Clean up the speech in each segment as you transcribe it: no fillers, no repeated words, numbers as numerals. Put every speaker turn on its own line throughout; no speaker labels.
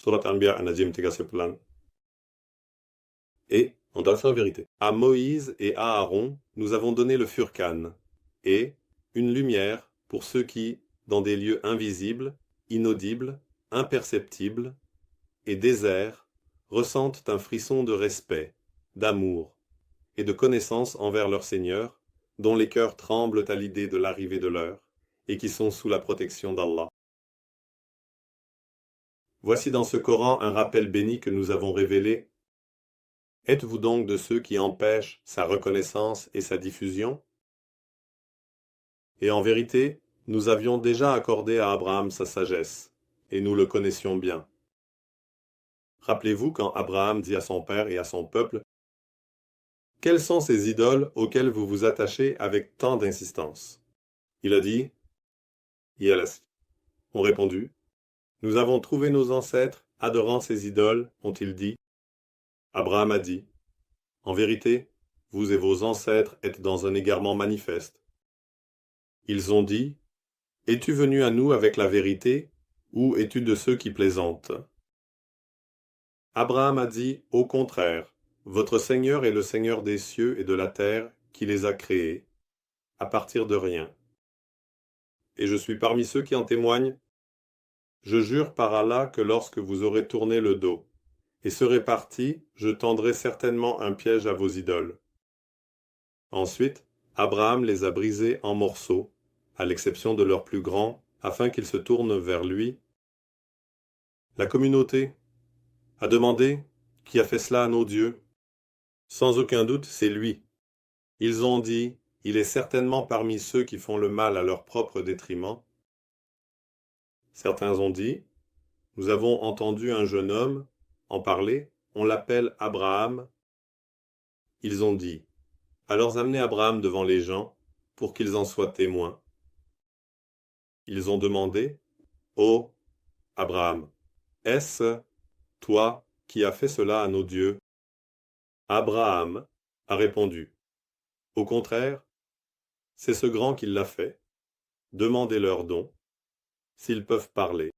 Surat Anbiya Anajim 39. Et, en traduction en vérité, à Moïse et à Aaron, nous avons donné le Furqan, et une lumière pour ceux qui, dans des lieux invisibles, inaudibles, imperceptibles et déserts, ressentent un frisson de respect, d'amour et de connaissance envers leur Seigneur, dont les cœurs tremblent à l'idée de l'arrivée de l'heure, et qui sont sous la protection d'Allah. Voici dans ce Coran un rappel béni que nous avons révélé. Êtes-vous donc de ceux qui empêchent sa reconnaissance et sa diffusion? Et en vérité, nous avions déjà accordé à Abraham sa sagesse, et nous le connaissions bien. Rappelez-vous quand Abraham dit à son père et à son peuple, « Quelles sont ces idoles auxquelles vous vous attachez avec tant d'insistance ?» Il a dit, « Yalas. » Ont répondu, « Nous avons trouvé nos ancêtres adorant ces idoles, ont-ils dit. » Abraham a dit, « En vérité, vous et vos ancêtres êtes dans un égarement manifeste. » Ils ont dit, « Es-tu venu à nous avec la vérité, ou es-tu de ceux qui plaisantent ?» Abraham a dit, « Au contraire, votre Seigneur est le Seigneur des cieux et de la terre qui les a créés, à partir de rien. Et je suis parmi ceux qui en témoignent. Je jure par Allah que lorsque vous aurez tourné le dos et serez partis, je tendrai certainement un piège à vos idoles. » Ensuite, Abraham les a brisés en morceaux, à l'exception de leurs plus grands, afin qu'ils se tournent vers lui. La communauté a demandé, « Qui a fait cela à nos dieux ?» Sans aucun doute, c'est lui. Ils ont dit, « Il est certainement parmi ceux qui font le mal à leur propre détriment. » Certains ont dit, « Nous avons entendu un jeune homme en parler, on l'appelle Abraham. » Ils ont dit, « Alors amenez Abraham devant les gens, pour qu'ils en soient témoins. » Ils ont demandé, « Ô Abraham, est-ce toi qui as fait cela à nos dieux ?» Abraham a répondu, « Au contraire, c'est ce grand qui l'a fait. Demandez-leur donc, s'ils peuvent parler. »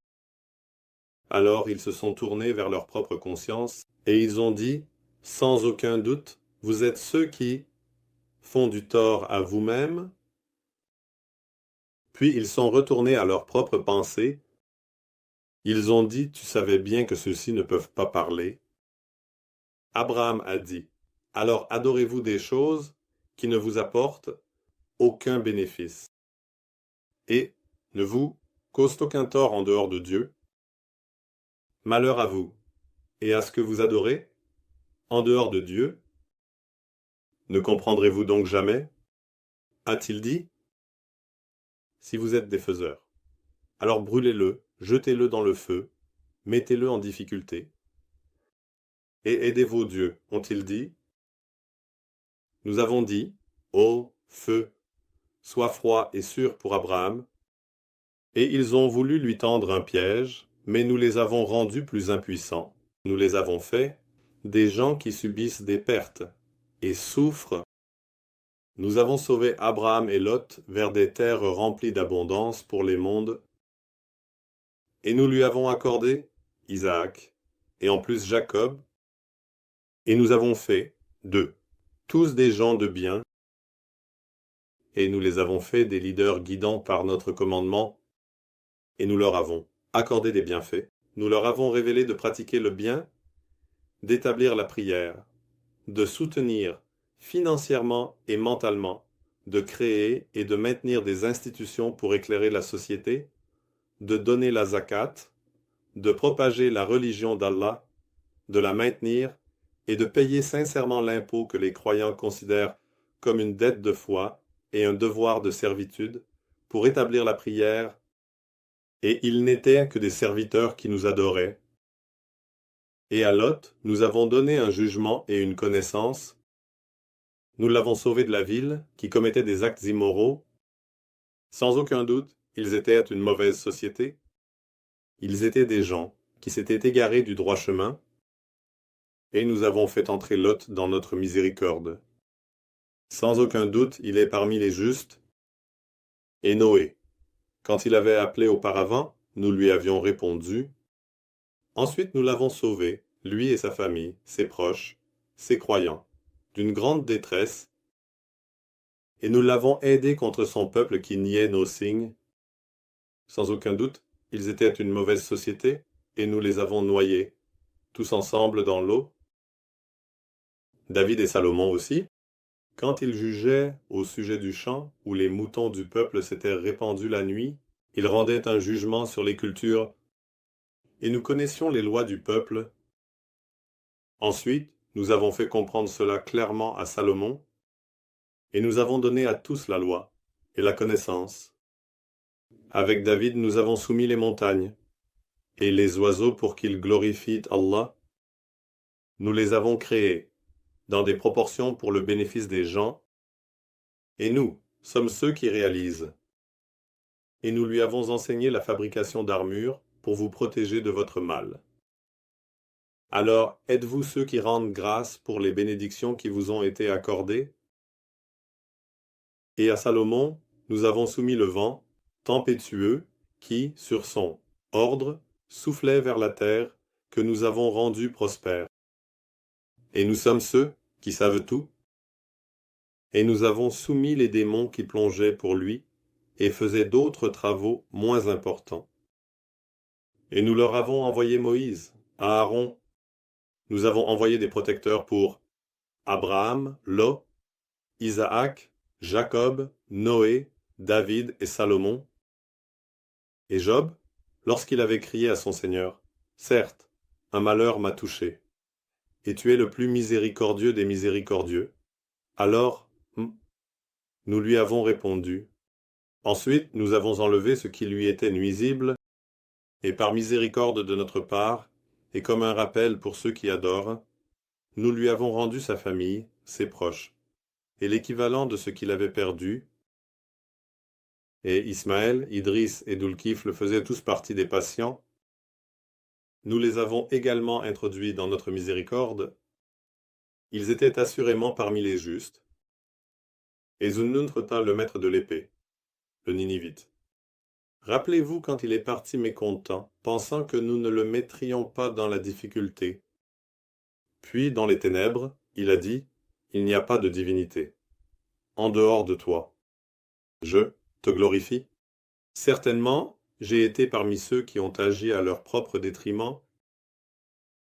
Alors ils se sont tournés vers leur propre conscience, et ils ont dit, « Sans aucun doute, vous êtes ceux qui font du tort à vous-même. » Puis ils sont retournés à leurs propres pensées. Ils ont dit, « Tu savais bien que ceux-ci ne peuvent pas parler. » Abraham a dit, « Alors adorez-vous des choses qui ne vous apportent aucun bénéfice, et ne vous causent aucun tort en dehors de Dieu. Malheur à vous, et à ce que vous adorez, en dehors de Dieu. Ne comprendrez-vous donc jamais ?» A-t-il dit, « Si vous êtes des faiseurs, alors brûlez-le, jetez-le dans le feu, mettez-le en difficulté. Et aidez vos dieux, ont-ils dit. Nous avons dit, ô feu, sois froid et sûr pour Abraham. Et ils ont voulu lui tendre un piège, mais nous les avons rendus plus impuissants. Nous les avons fait des gens qui subissent des pertes et souffrent. Nous avons sauvé Abraham et Lot vers des terres remplies d'abondance pour les mondes. Et nous lui avons accordé Isaac, et en plus Jacob, et nous avons fait d'eux tous des gens de bien, et nous les avons fait des leaders guidants par notre commandement, et nous leur avons accordé des bienfaits. Nous leur avons révélé de pratiquer le bien, d'établir la prière, de soutenir financièrement et mentalement, de créer et de maintenir des institutions pour éclairer la société, de donner la zakat, de propager la religion d'Allah, de la maintenir et de payer sincèrement l'impôt que les croyants considèrent comme une dette de foi et un devoir de servitude pour établir la prière, et ils n'étaient que des serviteurs qui nous adoraient. Et à Lot, nous avons donné un jugement et une connaissance. Nous l'avons sauvé de la ville, qui commettait des actes immoraux. Sans aucun doute, ils étaient une mauvaise société. Ils étaient des gens qui s'étaient égarés du droit chemin, et nous avons fait entrer Lot dans notre miséricorde. Sans aucun doute, il est parmi les justes. Et Noé, quand il avait appelé auparavant, nous lui avions répondu, Ensuite nous l'avons sauvé, lui et sa famille, ses proches, ses croyants, d'une grande détresse, et nous l'avons aidé contre son peuple qui niait nos signes. Sans aucun doute, ils étaient une mauvaise société, et nous les avons noyés, tous ensemble dans l'eau. David et Salomon aussi, quand ils jugeaient au sujet du champ où les moutons du peuple s'étaient répandus la nuit, ils rendaient un jugement sur les cultures, et nous connaissions les lois du peuple. Ensuite, nous avons fait comprendre cela clairement à Salomon, et nous avons donné à tous la loi et la connaissance. Avec David, nous avons soumis les montagnes et les oiseaux pour qu'ils glorifient Allah. Nous les avons créés dans des proportions pour le bénéfice des gens, et nous sommes ceux qui réalisent. Et nous lui avons enseigné la fabrication d'armures pour vous protéger de votre mal. Alors, êtes-vous ceux qui rendent grâce pour les bénédictions qui vous ont été accordées? Et à Salomon, nous avons soumis le vent, tempétueux, qui, sur son ordre, soufflait vers la terre, que nous avons rendue prospère. Et nous sommes ceux qui savent tout. Et nous avons soumis les démons qui plongeaient pour lui, et faisaient d'autres travaux moins importants. Et nous leur avons envoyé Moïse, Aaron. Nous avons envoyé des protecteurs pour Abraham, Lot, Isaac, Jacob, Noé, David et Salomon. Et Job, lorsqu'il avait crié à son Seigneur, « Certes, un malheur m'a touché, et tu es le plus miséricordieux des miséricordieux. » Alors, nous lui avons répondu. Ensuite, nous avons enlevé ce qui lui était nuisible, et par miséricorde de notre part, et comme un rappel pour ceux qui adorent, nous lui avons rendu sa famille, ses proches, et l'équivalent de ce qu'il avait perdu. Et Ismaël, Idriss et Dhul-Kifl faisaient tous partie des patients. Nous les avons également introduits dans notre miséricorde. Ils étaient assurément parmi les justes. Et Zunnun retint le maître de l'épée, le Ninivite. Rappelez-vous quand il est parti mécontent, pensant que nous ne le mettrions pas dans la difficulté. Puis, dans les ténèbres, il a dit, « Il n'y a pas de divinité. En dehors de toi. Je te glorifie. Certainement, j'ai été parmi ceux qui ont agi à leur propre détriment. »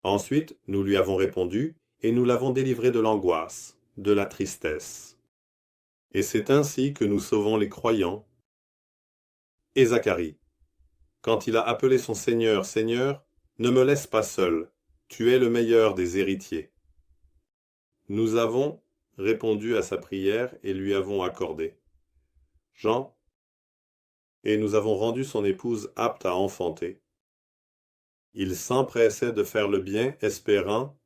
Ensuite, nous lui avons répondu, et nous l'avons délivré de l'angoisse, de la tristesse. Et c'est ainsi que nous sauvons les croyants. Et Zacharie, quand il a appelé son Seigneur, Seigneur, ne me laisse pas seul, tu es le meilleur des héritiers. Nous avons répondu à sa prière et lui avons accordé. Jean, et nous avons rendu son épouse apte à enfanter. Il s'empressait de faire le bien, espérant,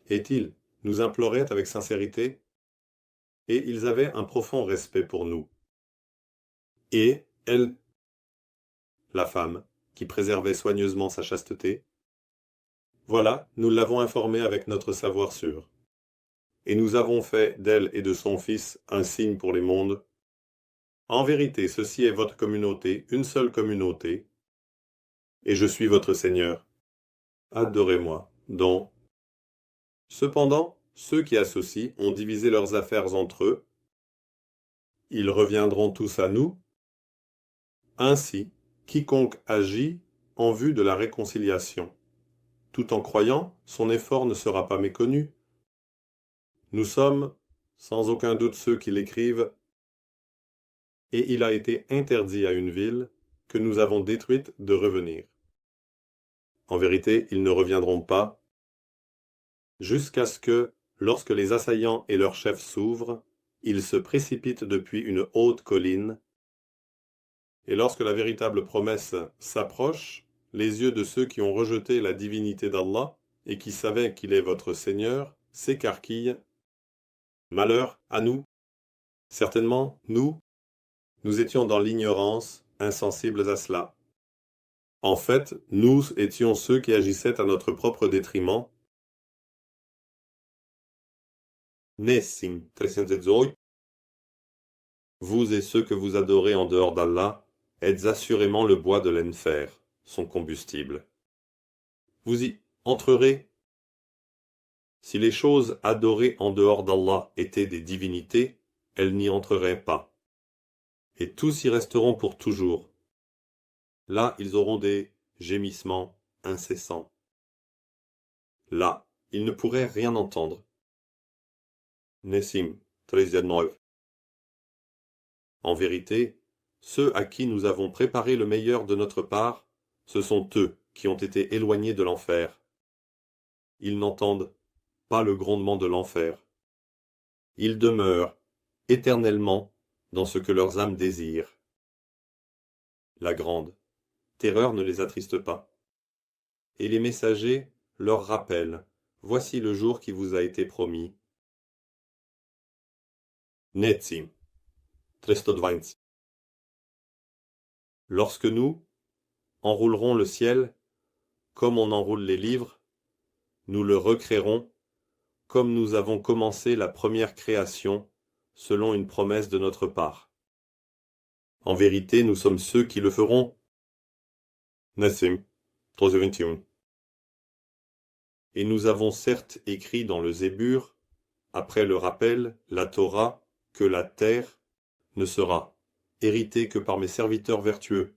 et-il nous implorait avec sincérité, et ils avaient un profond respect pour nous. Et elle, la femme, qui préservait soigneusement sa chasteté, voilà, nous l'avons informée avec notre savoir sûr. Et nous avons fait d'elle et de son fils un signe pour les mondes. En vérité, ceci est votre communauté, une seule communauté, et je suis votre Seigneur. Adorez-moi, donc. Cependant, ceux qui associent ont divisé leurs affaires entre eux. Ils reviendront tous à nous. Ainsi, quiconque agit en vue de la réconciliation, tout en croyant, son effort ne sera pas méconnu. Nous sommes, sans aucun doute, ceux qui l'écrivent, et il a été interdit à une ville que nous avons détruite de revenir. En vérité, ils ne reviendront pas, jusqu'à ce que, lorsque les assaillants et leurs chefs s'ouvrent, ils se précipitent depuis une haute colline, et lorsque la véritable promesse s'approche, les yeux de ceux qui ont rejeté la divinité d'Allah et qui savaient qu'il est votre Seigneur s'écarquillent. Malheur à nous. Certainement, nous étions dans l'ignorance, insensibles à cela. En fait, nous étions ceux qui agissaient à notre propre détriment. Nessim 318. Vous et ceux que vous adorez en dehors d'Allah êtes assurément le bois de l'enfer, son combustible. vous y entrerez. Si les choses adorées en dehors d'Allah étaient des divinités, elles n'y entreraient pas. Et tous y resteront pour toujours. Là, ils auront des gémissements incessants. Là, ils ne pourraient rien entendre. Nessim 13:9. En vérité, ceux à qui nous avons préparé le meilleur de notre part, ce sont eux qui ont été éloignés de l'enfer. Ils n'entendent pas le grondement de l'enfer. Ils demeurent éternellement dans ce que leurs âmes désirent. La grande terreur ne les attriste pas. Et les messagers leur rappellent, voici le jour qui vous a été promis. Netsim 320. Lorsque nous enroulerons le ciel, comme on enroule les livres, nous le recréerons, comme nous avons commencé la première création, selon une promesse de notre part. En vérité, nous sommes ceux qui le feront. Nassim 3:21. Et nous avons certes écrit dans le Zébur, après le rappel, la Torah, que la terre ne sera héritée que par mes serviteurs vertueux.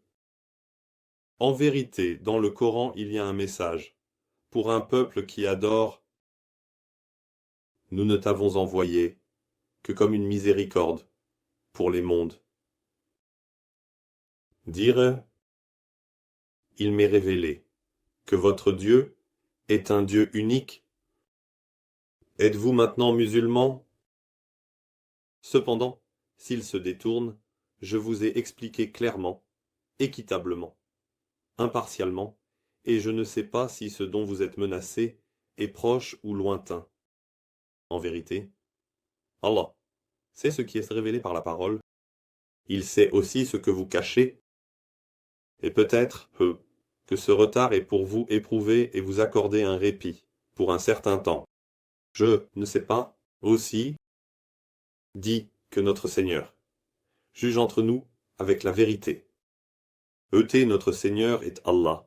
En vérité, dans le Coran, il y a un message. Pour un peuple qui adore, nous ne t'avons envoyé que comme une miséricorde pour les mondes. Dire, il m'est révélé que votre Dieu est un Dieu unique. Êtes-vous maintenant musulmans? Cependant, s'il se détourne, je vous ai expliqué clairement, équitablement, impartialement, et je ne sais pas si ce dont vous êtes menacés est proche ou lointain. En vérité, Allah sait ce qui est révélé par la parole, il sait aussi ce que vous cachez, et peut-être que ce retard est pour vous éprouver et vous accorder un répit, pour un certain temps. Je ne sais pas, aussi, dit que notre Seigneur juge entre nous avec la vérité. Notre Seigneur est Allah,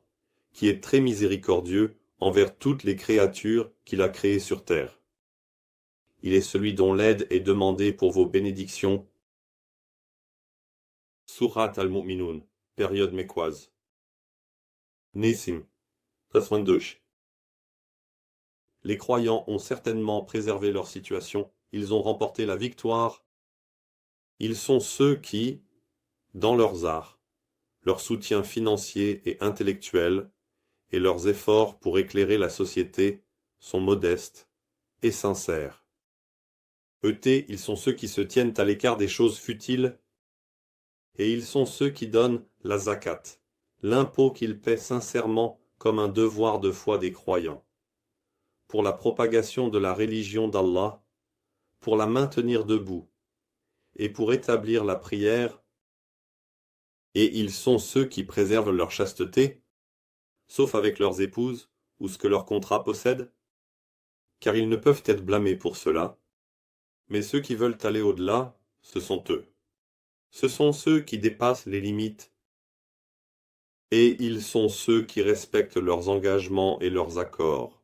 qui est très miséricordieux envers toutes les créatures qu'il a créées sur terre. Il est celui dont l'aide est demandée pour vos bénédictions. Surat al-Mu'minun, période mécoise. Nissim 22. Les croyants ont certainement préservé leur situation, ils ont remporté la victoire. Ils sont ceux qui, dans leurs arts, leur soutien financier et intellectuel, et leurs efforts pour éclairer la société, sont modestes et sincères. Ils sont ceux qui se tiennent à l'écart des choses futiles, et ils sont ceux qui donnent la zakat, l'impôt qu'ils paient sincèrement comme un devoir de foi des croyants, pour la propagation de la religion d'Allah, pour la maintenir debout, et pour établir la prière, et ils sont ceux qui préservent leur chasteté, sauf avec leurs épouses ou ce que leur contrat possède, car ils ne peuvent être blâmés pour cela, mais ceux qui veulent aller au-delà, ce sont eux. Ce sont ceux qui dépassent les limites, et ils sont ceux qui respectent leurs engagements et leurs accords.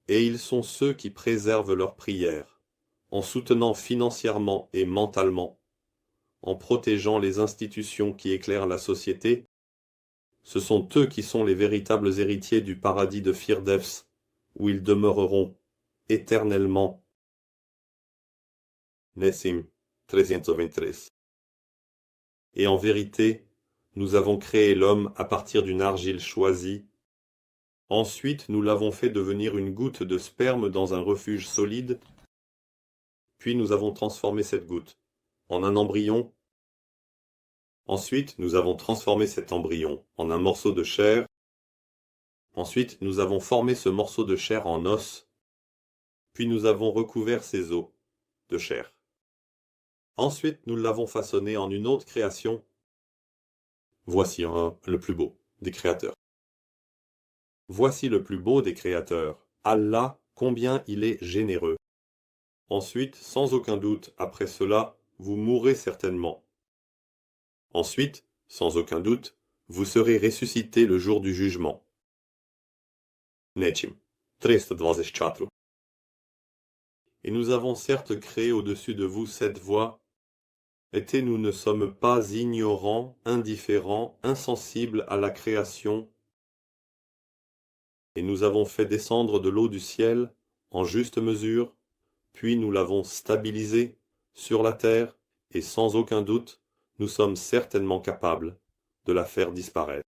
Et ils sont ceux qui préservent leurs prières, en soutenant financièrement et mentalement, en protégeant les institutions qui éclairent la société. Ce sont eux qui sont les véritables héritiers du paradis de Firdevs, où ils demeureront éternellement. Nessim 323. Et en vérité, nous avons créé l'homme à partir d'une argile choisie. Ensuite, nous l'avons fait devenir une goutte de sperme dans un refuge solide. Puis nous avons transformé cette goutte en un embryon. Ensuite, nous avons transformé cet embryon en un morceau de chair. Ensuite, nous avons formé ce morceau de chair en os. Puis nous avons recouvert ses os de chair. Ensuite, nous l'avons façonné en une autre création. Voici le plus beau des créateurs. Voici le plus beau des créateurs. Allah, combien il est généreux. Ensuite, sans aucun doute, après cela, vous mourrez certainement. Ensuite, sans aucun doute, vous serez ressuscités le jour du jugement. Nečim. 324. Et nous avons certes créé au-dessus de vous cette voie, et nous ne sommes pas ignorants, indifférents, insensibles à la création, et nous avons fait descendre de l'eau du ciel en juste mesure, puis nous l'avons stabilisée sur la terre, et sans aucun doute, nous sommes certainement capables de la faire disparaître.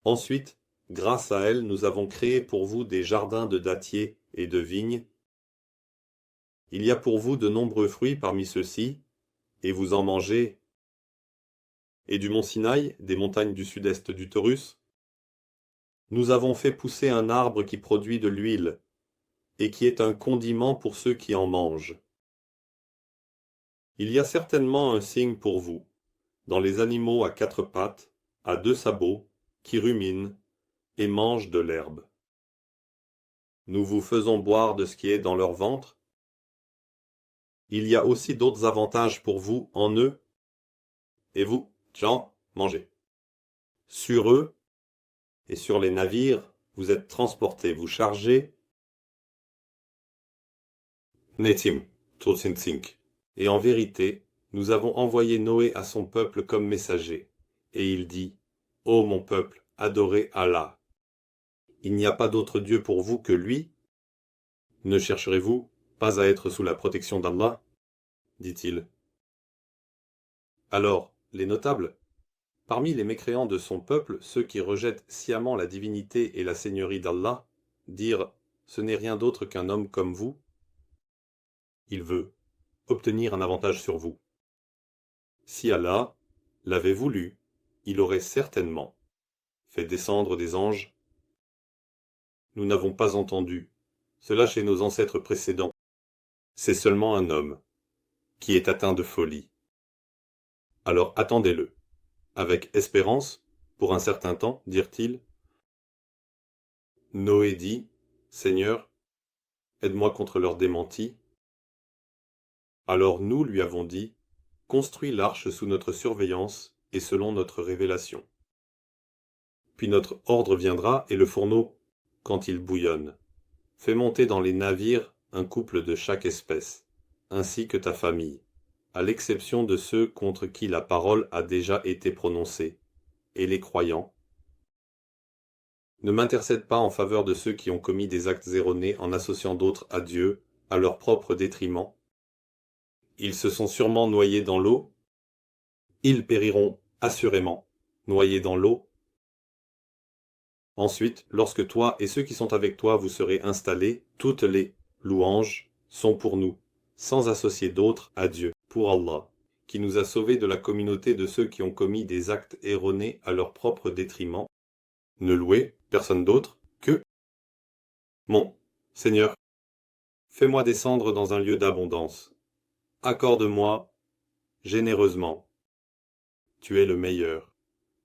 Ensuite, grâce à elle, nous avons créé pour vous des jardins de dattiers et de vignes. Il y a pour vous de nombreux fruits parmi ceux-ci, et vous en mangez. Et du mont Sinaï, des montagnes du sud-est du Taurus, nous avons fait pousser un arbre qui produit de l'huile, et qui est un condiment pour ceux qui en mangent. Il y a certainement un signe pour vous, dans les animaux à 4 pattes, à 2 sabots, qui ruminent et mangent de l'herbe. Nous vous faisons boire de ce qui est dans leur ventre. Il y a aussi d'autres avantages pour vous en eux, et vous, gens, mangez. Sur eux et sur les navires, vous êtes transportés, vous chargez. Netim, 305. Et en vérité, nous avons envoyé Noé à son peuple comme messager. Et il dit, ô mon peuple, adorez Allah. Il n'y a pas d'autre Dieu pour vous que lui. Ne chercherez-vous pas à être sous la protection d'Allah, dit-il. Alors, les notables, parmi les mécréants de son peuple, ceux qui rejettent sciemment la divinité et la seigneurie d'Allah, dirent, ce n'est rien d'autre qu'un homme comme vous. Il veut obtenir un avantage sur vous. Si Allah l'avait voulu, il aurait certainement fait descendre des anges. Nous n'avons pas entendu cela chez nos ancêtres précédents. C'est seulement un homme qui est atteint de folie. Alors attendez-le, avec espérance, pour un certain temps, dirent-ils. Noé dit, Seigneur, aide-moi contre leur démenti. Alors nous lui avons dit, construis l'arche sous notre surveillance et selon notre révélation. Puis notre ordre viendra et le fourneau, quand il bouillonne. Fais monter dans les navires un couple de chaque espèce, ainsi que ta famille, à l'exception de ceux contre qui la parole a déjà été prononcée, et les croyants. Ne m'intercède pas en faveur de ceux qui ont commis des actes erronés en associant d'autres à Dieu, à leur propre détriment. Ils se sont sûrement noyés dans l'eau. Ils périront assurément, noyés dans l'eau. Ensuite, lorsque toi et ceux qui sont avec toi vous serez installés, toutes les louanges sont pour nous, sans associer d'autres à Dieu, pour Allah, qui nous a sauvés de la communauté de ceux qui ont commis des actes erronés à leur propre détriment. Ne louez personne d'autre que mon Seigneur. Fais-moi descendre dans un lieu d'abondance. Accorde-moi généreusement. Tu es le meilleur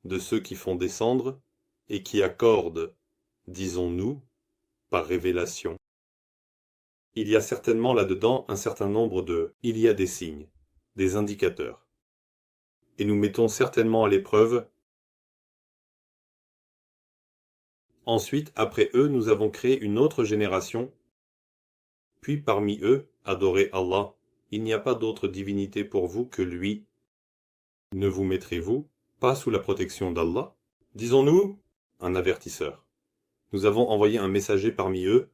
de ceux qui font descendre et qui accordent, disons-nous, par révélation. Il y a certainement là-dedans un certain nombre de... Il y a des signes, des indicateurs. Et nous mettons certainement à l'épreuve. Ensuite, après eux, nous avons créé une autre génération. Puis parmi eux, adorez Allah. Il n'y a pas d'autre divinité pour vous que lui. Ne vous mettrez-vous pas sous la protection d'Allah? Disons-nous, un avertisseur. Nous avons envoyé un messager parmi eux,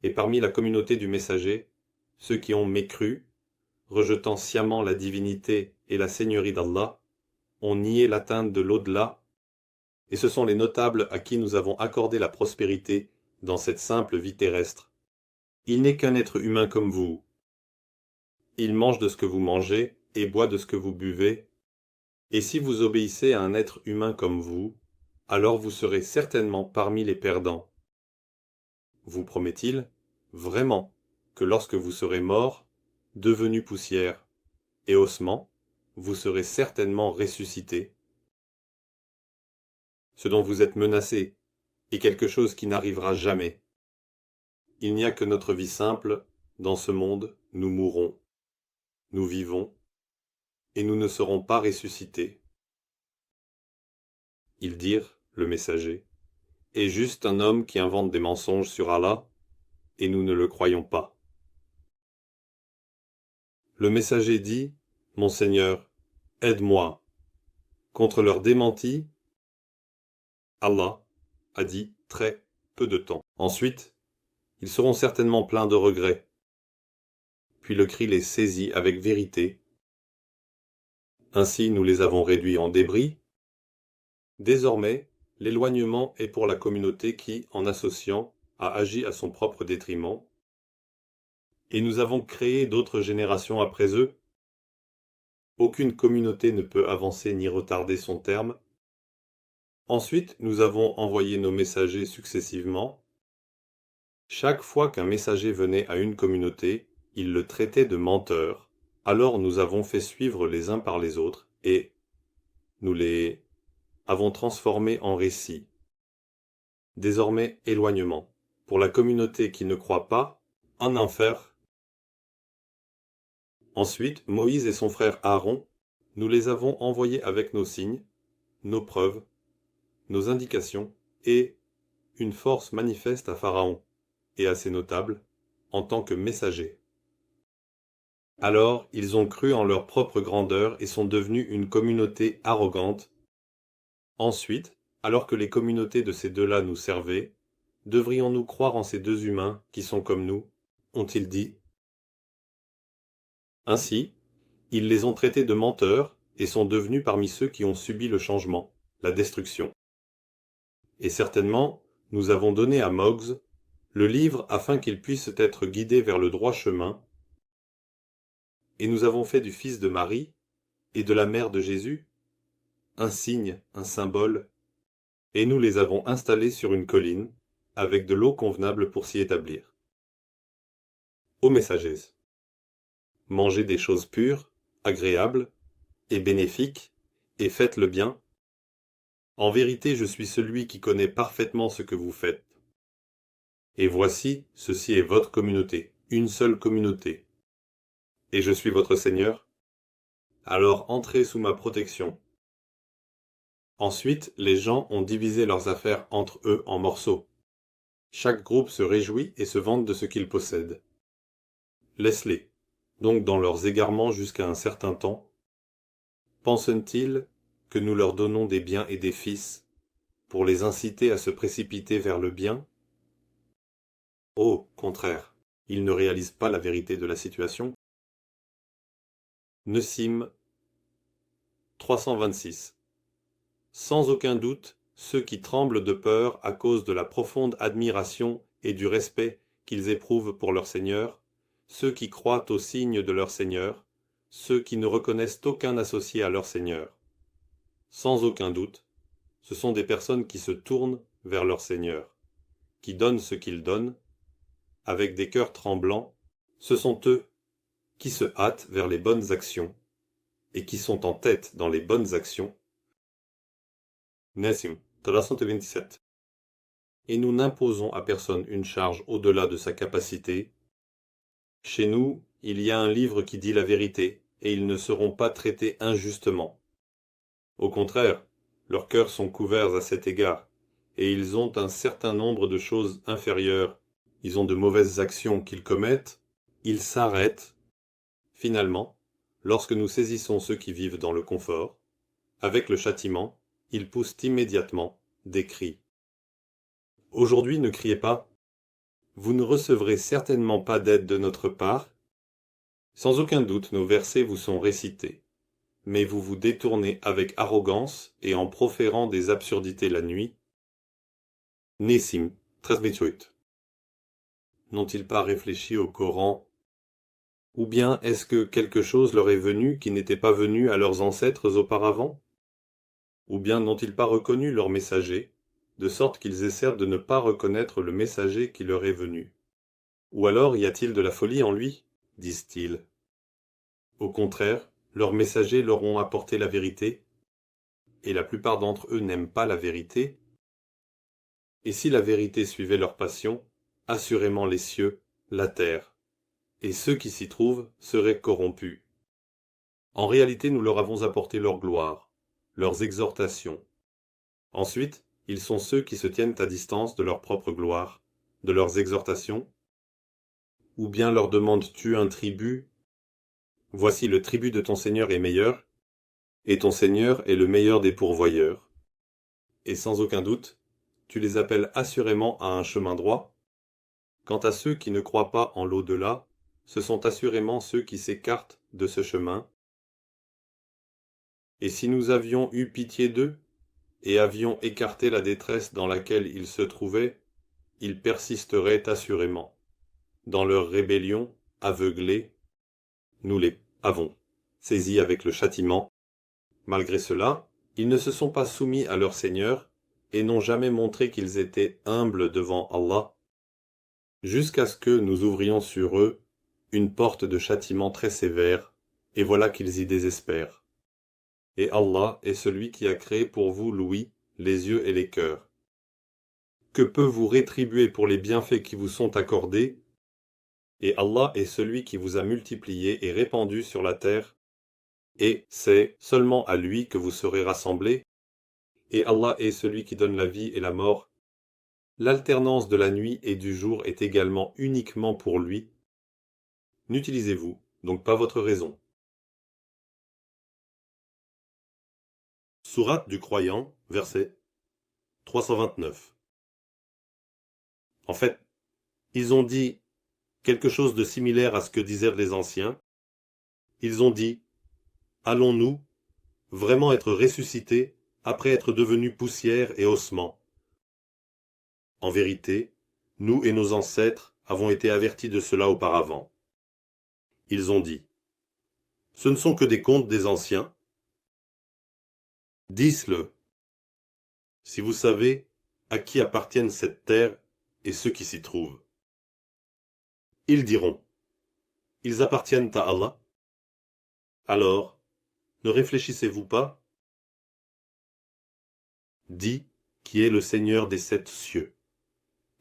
et parmi la communauté du messager, ceux qui ont mécru, rejetant sciemment la divinité et la seigneurie d'Allah, ont nié l'atteinte de l'au-delà, et ce sont les notables à qui nous avons accordé la prospérité dans cette simple vie terrestre. Il n'est qu'un être humain comme vous. Il mange de ce que vous mangez et boit de ce que vous buvez, et si vous obéissez à un être humain comme vous, alors vous serez certainement parmi les perdants. Vous promet-il vraiment que lorsque vous serez mort, devenu poussière et ossements, vous serez certainement ressuscité. Ce dont vous êtes menacé est quelque chose qui n'arrivera jamais. Il n'y a que notre vie simple, dans ce monde, nous mourrons, nous vivons, et nous ne serons pas ressuscités. Ils dirent, le messager, est juste un homme qui invente des mensonges sur Allah, et nous ne le croyons pas. Le messager dit, Mon Seigneur, aide-moi. Contre leur démenti, Allah a dit très peu de temps. Ensuite, ils seront certainement pleins de regrets. Puis le cri les saisit avec vérité. Ainsi nous les avons réduits en débris. Désormais, l'éloignement est pour la communauté qui, en associant, a agi à son propre détriment. Et nous avons créé d'autres générations après eux. Aucune communauté ne peut avancer ni retarder son terme. Ensuite, nous avons envoyé nos messagers successivement. Chaque fois qu'un messager venait à une communauté, il le traitait de menteur. Alors nous avons fait suivre les uns par les autres et nous les avons transformés en récits. Désormais, éloignement. Pour la communauté qui ne croit pas, en enfer. Ensuite, Moïse et son frère Aaron, nous les avons envoyés avec nos signes, nos preuves, nos indications et une force manifeste à Pharaon et à ses notables en tant que messagers. Alors ils ont cru en leur propre grandeur et sont devenus une communauté arrogante. Ensuite, alors que les communautés de ces deux-là nous servaient, devrions-nous croire en ces deux humains qui sont comme nous, ont-ils dit. Ainsi, ils les ont traités de menteurs et sont devenus parmi ceux qui ont subi le changement, la destruction. Et certainement, nous avons donné à Mogs le livre afin qu'il puisse être guidé vers le droit chemin, et nous avons fait du fils de Marie et de la mère de Jésus un signe, un symbole, et nous les avons installés sur une colline, avec de l'eau convenable pour s'y établir. Ô messagers, mangez des choses pures, agréables et bénéfiques, et faites le bien. En vérité, je suis celui qui connaît parfaitement ce que vous faites. Et voici, ceci est votre communauté, une seule communauté. Et je suis votre Seigneur. Alors entrez sous ma protection. Ensuite, les gens ont divisé leurs affaires entre eux en morceaux. Chaque groupe se réjouit et se vante de ce qu'il possède. Laisse-les, donc dans leurs égarements jusqu'à un certain temps. Pensent-ils que nous leur donnons des biens et des fils pour les inciter à se précipiter vers le bien? Au contraire, ils ne réalisent pas la vérité de la situation. Nessim 326. Sans aucun doute, ceux qui tremblent de peur à cause de la profonde admiration et du respect qu'ils éprouvent pour leur Seigneur, ceux qui croient aux signes de leur Seigneur, ceux qui ne reconnaissent aucun associé à leur Seigneur. Sans aucun doute, ce sont des personnes qui se tournent vers leur Seigneur, qui donnent ce qu'ils donnent, avec des cœurs tremblants. Ce sont eux qui se hâtent vers les bonnes actions et qui sont en tête dans les bonnes actions. Nessim 327. Et nous n'imposons à personne une charge au-delà de sa capacité. Chez nous, il y a un livre qui dit la vérité, et ils ne seront pas traités injustement. Au contraire, leurs cœurs sont couverts à cet égard, et ils ont un certain nombre de choses inférieures. Ils ont de mauvaises actions qu'ils commettent, ils s'arrêtent. Finalement, lorsque nous saisissons ceux qui vivent dans le confort, avec le châtiment, ils poussent immédiatement des cris. Aujourd'hui, ne criez pas. Vous ne recevrez certainement pas d'aide de notre part. Sans aucun doute, nos versets vous sont récités. Mais vous vous détournez avec arrogance et en proférant des absurdités la nuit. Nessim 13:8. N'ont-ils pas réfléchi au Coran? Ou bien est-ce que quelque chose leur est venu qui n'était pas venu à leurs ancêtres auparavant? Ou bien n'ont-ils pas reconnu leur messager, de sorte qu'ils essaient de ne pas reconnaître le messager qui leur est venu? Ou alors y a-t-il de la folie en lui? Disent-ils. Au contraire, leurs messagers leur ont apporté la vérité, et la plupart d'entre eux n'aiment pas la vérité. Et si la vérité suivait leur passion, assurément les cieux, la terre, et ceux qui s'y trouvent seraient corrompus. En réalité, nous leur avons apporté leur gloire, leurs exhortations. Ensuite, Ils sont ceux qui se tiennent à distance de leur propre gloire, de leurs exhortations, ou bien leur demandes-tu un tribut? Voici le tribut de ton Seigneur est meilleur, et ton Seigneur est le meilleur des pourvoyeurs. Et sans aucun doute, tu les appelles assurément à un chemin droit. Quant à ceux qui ne croient pas en l'au-delà, ce sont assurément ceux qui s'écartent de ce chemin. Et si nous avions eu pitié d'eux, et avions écarté la détresse dans laquelle ils se trouvaient, ils persisteraient assurément. Dans leur rébellion, aveuglés, nous les avons saisis avec le châtiment. Malgré cela, ils ne se sont pas soumis à leur Seigneur et n'ont jamais montré qu'ils étaient humbles devant Allah, jusqu'à ce que nous ouvrions sur eux une porte de châtiment très sévère, et voilà qu'ils y désespèrent. Et Allah est celui qui a créé pour vous l'ouïe, les yeux et les cœurs. Que peut vous rétribuer pour les bienfaits qui vous sont accordés? Et Allah est celui qui vous a multiplié et répandu sur la terre, et c'est seulement à lui que vous serez rassemblés, et Allah est celui qui donne la vie et la mort. L'alternance de la nuit et du jour est également uniquement pour lui. N'utilisez-vous donc pas votre raison. Sourate du croyant, verset 329. En fait, ils ont dit quelque chose de similaire à ce que disaient les anciens. Ils ont dit « Allons-nous vraiment être ressuscités après être devenus poussière et ossements? En vérité, nous et nos ancêtres avons été avertis de cela auparavant. » Ils ont dit « Ce ne sont que des contes des anciens. » Dis-le. Si vous savez à qui appartiennent cette terre et ceux qui s'y trouvent. Ils diront « Ils appartiennent à Allah. » Alors, ne réfléchissez-vous pas? Dis qui est le Seigneur des 7 cieux,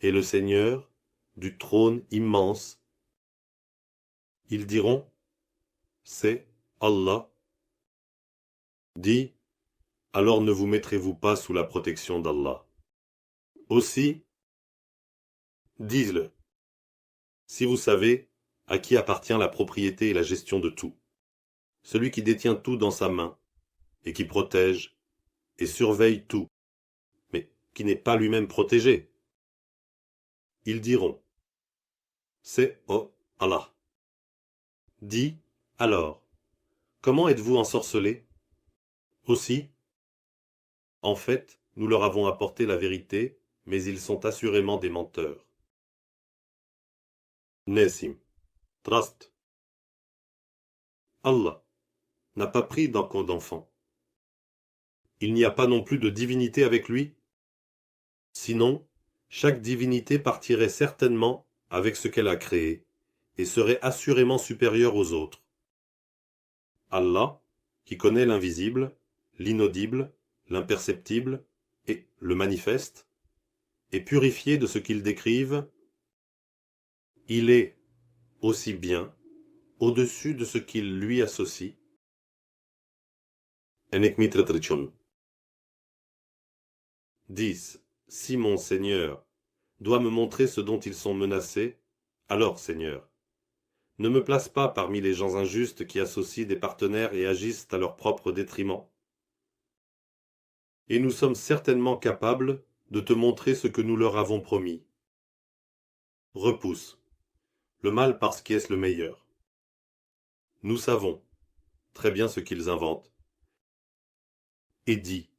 et le Seigneur du trône immense. Ils diront, c'est Allah. Dis, alors ne vous mettrez-vous pas sous la protection d'Allah. Aussi, dis-le, si vous savez à qui appartient la propriété et la gestion de tout, celui qui détient tout dans sa main, et qui protège et surveille tout, mais qui n'est pas lui-même protégé. Ils diront, c'est Allah. Dis, alors, comment êtes-vous ensorcelés? Aussi, en fait, nous leur avons apporté la vérité, mais ils sont assurément des menteurs. Nesim, Trust. Allah n'a pas pris d'enfant. Il n'y a pas non plus de divinité avec lui. Sinon, chaque divinité partirait certainement avec ce qu'elle a créé, et serait assurément supérieure aux autres. Allah, qui connaît l'invisible, l'inaudible, l'imperceptible et le manifeste, est purifié de ce qu'ils décrivent. Il est aussi bien au-dessus de ce qu'ils lui associent. Dis, si mon Seigneur doit me montrer ce dont ils sont menacés, alors Seigneur, ne me place pas parmi les gens injustes qui associent des partenaires et agissent à leur propre détriment. Et nous sommes certainement capables de te montrer ce que nous leur avons promis. Repousse le mal parce qu'est-ce le meilleur. Nous savons très bien ce qu'ils inventent. Et dis,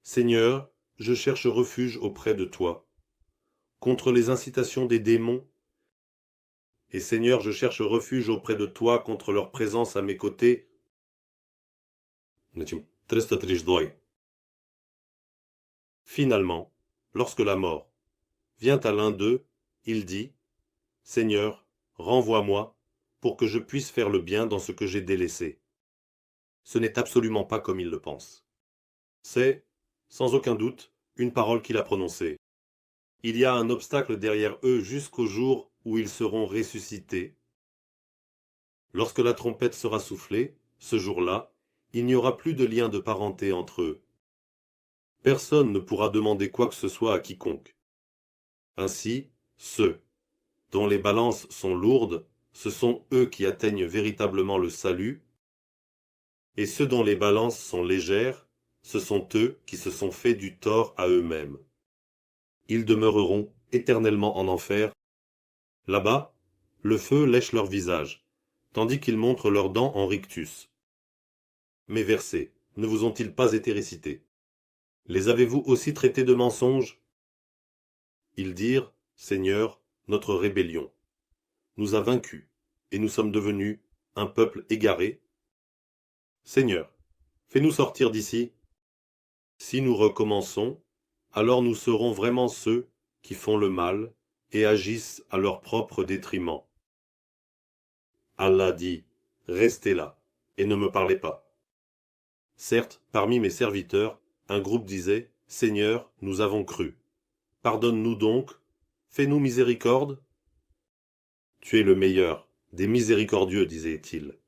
Seigneur, je cherche refuge auprès de toi, contre les incitations des démons, et Seigneur, je cherche refuge auprès de toi contre leur présence à mes côtés. Finalement, lorsque la mort vient à l'un d'eux, il dit, Seigneur, renvoie-moi, pour que je puisse faire le bien dans ce que j'ai délaissé. Ce n'est absolument pas comme il le pense. C'est, sans aucun doute, une parole qu'il a prononcée. Il y a un obstacle derrière eux jusqu'au jour où ils seront ressuscités. Lorsque la trompette sera soufflée, ce jour-là, il n'y aura plus de lien de parenté entre eux. Personne ne pourra demander quoi que ce soit à quiconque. Ainsi, ceux dont les balances sont lourdes, ce sont eux qui atteignent véritablement le salut, et ceux dont les balances sont légères, ce sont eux qui se sont fait du tort à eux-mêmes. Ils demeureront éternellement en enfer. Là-bas, le feu lèche leur visage, tandis qu'ils montrent leurs dents en rictus. Mes versets ne vous ont-ils pas été récités? Les avez-vous aussi traités de mensonges? Ils dirent, Seigneur, notre rébellion nous a vaincus, et nous sommes devenus un peuple égaré. Seigneur, fais-nous sortir d'ici. Si nous recommençons, alors nous serons vraiment ceux qui font le mal et agissent à leur propre détriment. Allah dit, restez là, et ne me parlez pas. Certes, parmi mes serviteurs, un groupe disait, Seigneur, nous avons cru. Pardonne-nous donc, fais-nous miséricorde. Tu es le meilleur des miséricordieux, disait-il.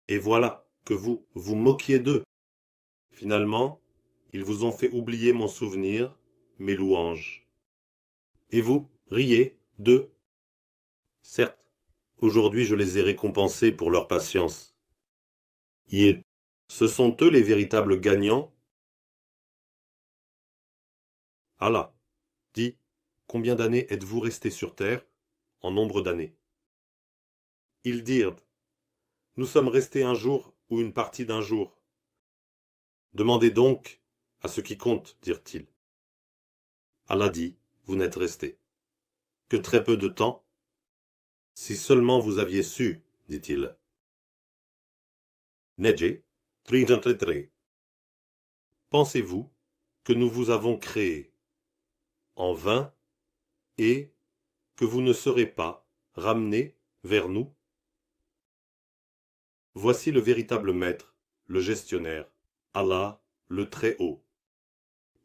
Et voilà que vous vous moquiez d'eux. Finalement, ils vous ont fait oublier mon souvenir, mes louanges. Et vous, riez d'eux. Certes, aujourd'hui je les ai récompensés pour leur patience. Ce sont eux les véritables gagnants. Allah dit, combien d'années êtes-vous restés sur terre, en nombre d'années? Ils dirent, nous sommes restés un jour ou une partie d'un jour. Demandez donc à ce qui compte, dirent-ils. Allah dit, vous n'êtes restés que très peu de temps. Si seulement vous aviez su, dit-il. Neje 333. Pensez-vous que nous vous avons créé en vain et que vous ne serez pas ramenés vers nous? Voici le véritable maître, le gestionnaire, Allah, le Très-Haut.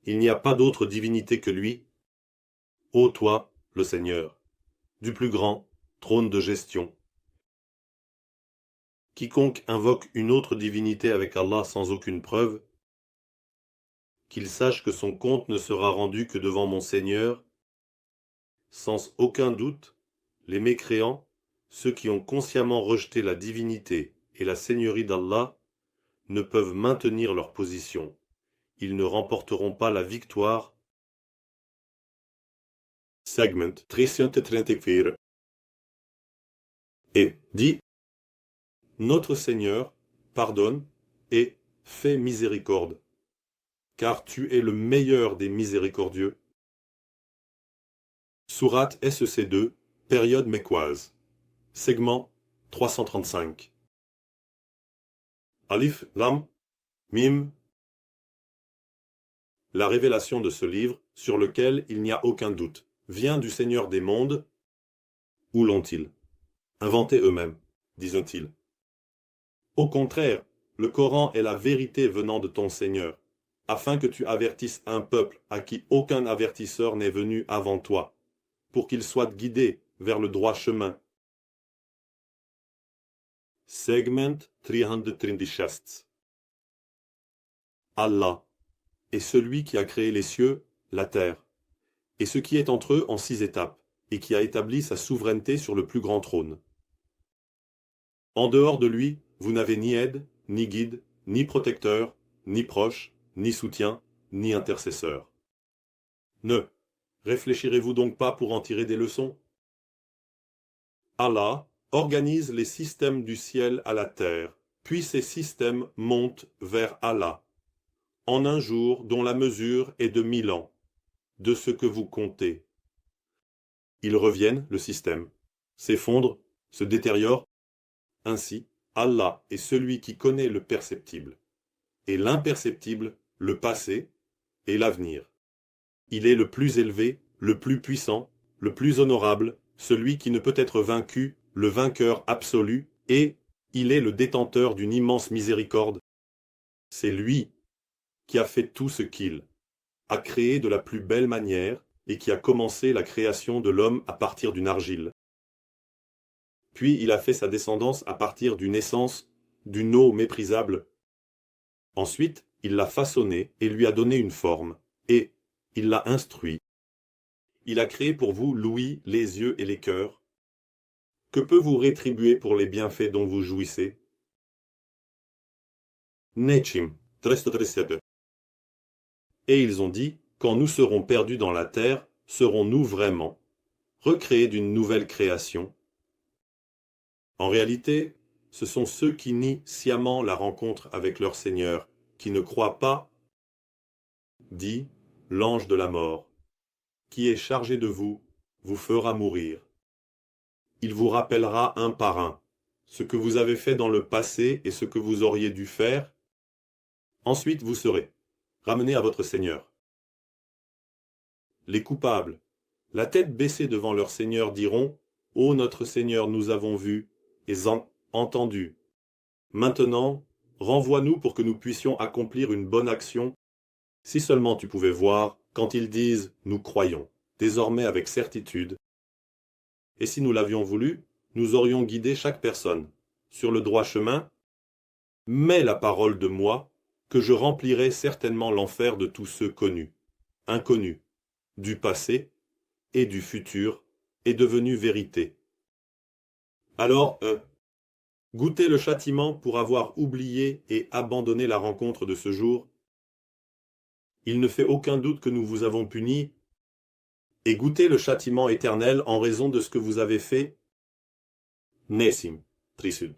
Il n'y a pas d'autre divinité que lui. Ô toi, le Seigneur, du plus grand trône de gestion. Quiconque invoque une autre divinité avec Allah sans aucune preuve, qu'il sache que son compte ne sera rendu que devant mon Seigneur. Sans aucun doute, les mécréants, ceux qui ont consciemment rejeté la divinité et la seigneurie d'Allah, ne peuvent maintenir leur position. Ils ne remporteront pas la victoire. Segment 334. Et dit, notre Seigneur pardonne et fait miséricorde, car tu es le meilleur des miséricordieux. Sourate SEC2, période mécoise. Segment 335. Alif, Lam, Mim. La révélation de ce livre, sur lequel il n'y a aucun doute, vient du Seigneur des mondes. Où l'ont-ils inventé eux-mêmes, disent-ils. Au contraire, le Coran est la vérité venant de ton Seigneur, afin que tu avertisses un peuple à qui aucun avertisseur n'est venu avant toi, pour qu'il soit guidé vers le droit chemin. Segment 336. Allah est celui qui a créé les cieux, la terre, et ce qui est entre eux en 6 étapes, et qui a établi sa souveraineté sur le plus grand trône. En dehors de lui, vous n'avez ni aide, ni guide, ni protecteur, ni proche, ni soutien, ni intercesseur. Ne réfléchirez-vous donc pas pour en tirer des leçons? Allah organise les systèmes du ciel à la terre, puis ces systèmes montent vers Allah, en un jour dont la mesure est de 1000 ans, de ce que vous comptez. Ils reviennent, le système, s'effondre, se détériore. Ainsi, Allah est celui qui connaît le perceptible, et l'imperceptible, le passé et l'avenir. Il est le plus élevé, le plus puissant, le plus honorable, celui qui ne peut être vaincu, le vainqueur absolu, et il est le détenteur d'une immense miséricorde. C'est lui qui a fait tout ce qu'il a créé de la plus belle manière et qui a commencé la création de l'homme à partir d'une argile. Puis il a fait sa descendance à partir d'une essence, d'une eau méprisable. Ensuite, il l'a façonné et lui a donné une forme, et il l'a instruit. Il a créé pour vous l'ouïe, les yeux et les cœurs. Que peut vous rétribuer pour les bienfaits dont vous jouissez? Nechim, 337. Et ils ont dit, quand nous serons perdus dans la terre, serons-nous vraiment recréés d'une nouvelle création? En réalité, ce sont ceux qui nient sciemment la rencontre avec leur Seigneur, qui ne croient pas, dit l'ange de la mort, qui est chargé de vous, vous fera mourir. Il vous rappellera un par un ce que vous avez fait dans le passé et ce que vous auriez dû faire. Ensuite vous serez ramenés à votre Seigneur. Les coupables, la tête baissée devant leur Seigneur, diront, ô notre Seigneur, nous avons vu et entendu. Maintenant, renvoie-nous pour que nous puissions accomplir une bonne action. Si seulement tu pouvais voir, quand ils disent « nous croyons », désormais avec certitude. Et si nous l'avions voulu, nous aurions guidé chaque personne sur le droit chemin. Mais la parole de moi, que je remplirai certainement l'enfer de tous ceux connus, inconnus, du passé et du futur, est devenue vérité. Alors, goûtez le châtiment pour avoir oublié et abandonné la rencontre de ce jour. Il ne fait aucun doute que nous vous avons punis, et goûtez le châtiment éternel en raison de ce que vous avez fait. Nessim, Trisud.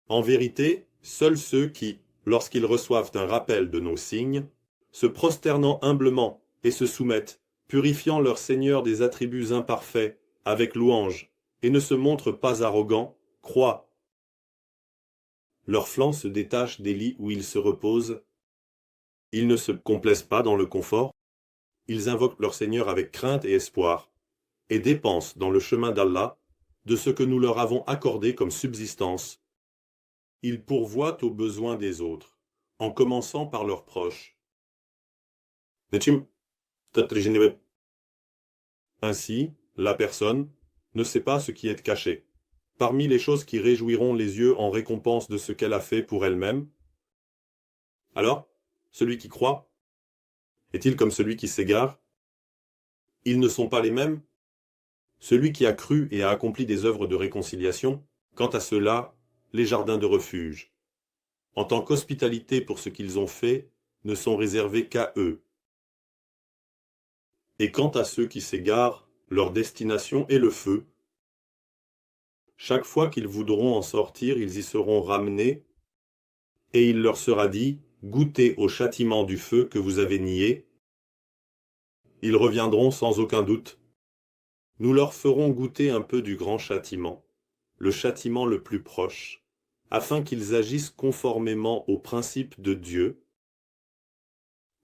En vérité, seuls ceux qui, lorsqu'ils reçoivent un rappel de nos signes, se prosternant humblement et se soumettent, purifiant leur Seigneur des attributs imparfaits, avec louange, et ne se montrent pas arrogants, croient. Leurs flancs se détachent des lits où ils se reposent. Ils ne se complaisent pas dans le confort. Ils invoquent leur Seigneur avec crainte et espoir, et dépensent dans le chemin d'Allah de ce que nous leur avons accordé comme subsistance. Ils pourvoient aux besoins des autres, en commençant par leurs proches. Ainsi, la personne ne sait pas ce qui est caché. Parmi les choses qui réjouiront les yeux en récompense de ce qu'elle a fait pour elle-même, alors, celui qui croit, est-il comme celui qui s'égare? Ils ne sont pas les mêmes. Celui qui a cru et a accompli des œuvres de réconciliation, quant à ceux-là, les jardins de refuge, en tant qu'hospitalité pour ce qu'ils ont fait, ne sont réservés qu'à eux. Et quant à ceux qui s'égarent, leur destination est le feu. Chaque fois qu'ils voudront en sortir, ils y seront ramenés, et il leur sera dit, goûtez au châtiment du feu que vous avez nié. Ils reviendront sans aucun doute. Nous leur ferons goûter un peu du grand châtiment, le châtiment le plus proche, afin qu'ils agissent conformément aux principes de Dieu,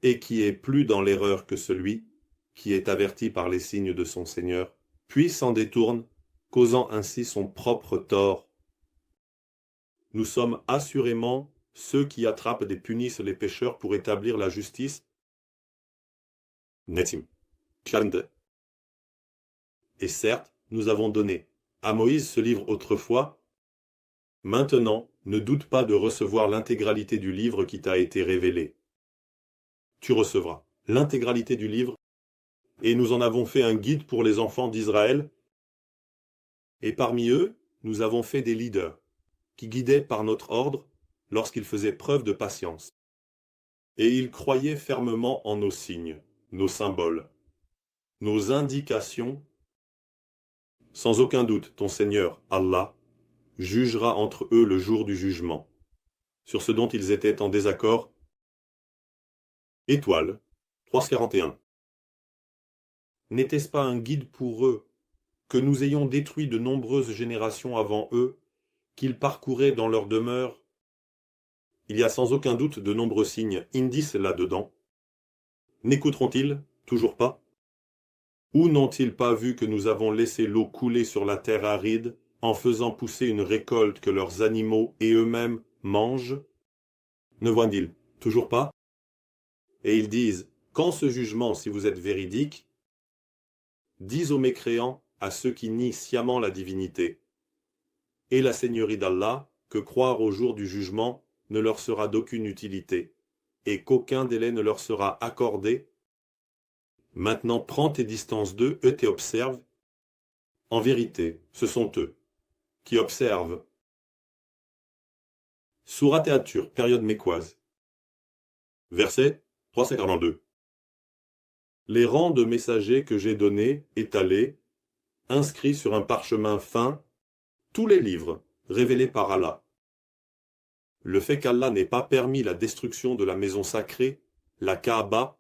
et qui est plus dans l'erreur que celui qui est averti par les signes de son Seigneur, puis s'en détourne, causant ainsi son propre tort. Nous sommes assurément ceux qui attrapent et punissent les pécheurs pour établir la justice. Netim. Et certes, nous avons donné à Moïse ce livre autrefois. Maintenant, ne doute pas de recevoir l'intégralité du livre qui t'a été révélé. Tu recevras l'intégralité du livre, et nous en avons fait un guide pour les enfants d'Israël. Et parmi eux, nous avons fait des leaders, qui guidaient par notre ordre lorsqu'ils faisaient preuve de patience. Et ils croyaient fermement en nos signes, nos symboles, nos indications. Sans aucun doute, ton Seigneur, Allah, jugera entre eux le jour du jugement, sur ce dont ils étaient en désaccord. Étoile, 341. N'était-ce pas un guide pour eux, que nous ayons détruit de nombreuses générations avant eux, qu'ils parcouraient dans leur demeure? Il y a sans aucun doute de nombreux signes, indices là-dedans. N'écouteront-ils toujours pas? Ou n'ont-ils pas vu que nous avons laissé l'eau couler sur la terre aride, en faisant pousser une récolte que leurs animaux et eux-mêmes mangent? Ne voient-ils toujours pas? Et ils disent, quand ce jugement, si vous êtes véridique, dis aux mécréants, à ceux qui nient sciemment la divinité et la seigneurie d'Allah, que croire au jour du jugement ne leur sera d'aucune utilité. et qu'aucun délai ne leur sera accordé. Maintenant prends tes distances d'eux et observe. En vérité, ce sont eux qui observent. Sourate Théature, période mécoise. Verset 342. Les rangs de messagers que j'ai donnés, étalés, inscrits sur un parchemin fin, tous les livres révélés par Allah. Le fait qu'Allah n'ait pas permis la destruction de la maison sacrée, la Kaaba,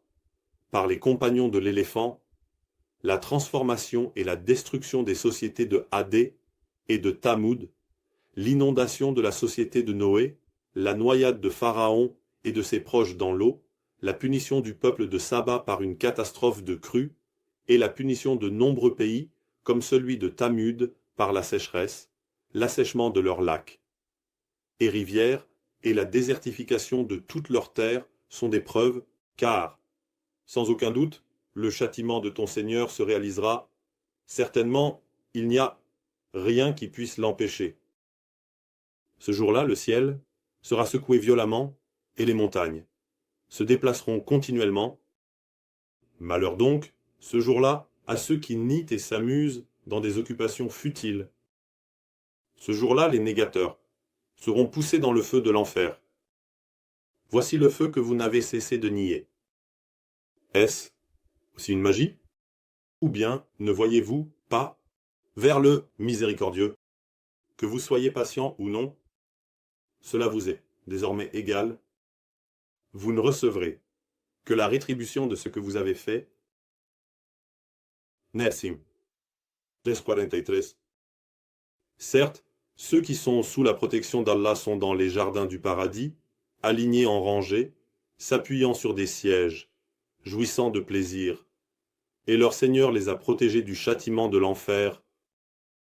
par les compagnons de l'éléphant, la transformation et la destruction des sociétés de Hadé et de Tamoud, l'inondation de la société de Noé, la noyade de Pharaon et de ses proches dans l'eau, la punition du peuple de Saba par une catastrophe de crue, et la punition de nombreux pays, comme celui de Tamud, par la sécheresse, l'assèchement de leurs lacs et rivières, et la désertification de toutes leurs terres sont des preuves, car, sans aucun doute, le châtiment de ton Seigneur se réalisera. Certainement, il n'y a rien qui puisse l'empêcher. Ce jour-là, le ciel sera secoué violemment, et les montagnes se déplaceront continuellement. Malheur donc, ce jour-là, à ceux qui nient et s'amusent dans des occupations futiles. Ce jour-là, les négateurs seront poussés dans le feu de l'enfer. Voici le feu que vous n'avez cessé de nier. Est-ce aussi une magie? Ou bien ne voyez-vous pas vers le miséricordieux? Que vous soyez patient ou non, cela vous est désormais égal. Vous ne recevrez que la rétribution de ce que vous avez fait. Nessim 10:43. Certes, ceux qui sont sous la protection d'Allah sont dans les jardins du paradis, alignés en rangées, s'appuyant sur des sièges, jouissant de plaisir, et leur Seigneur les a protégés du châtiment de l'enfer.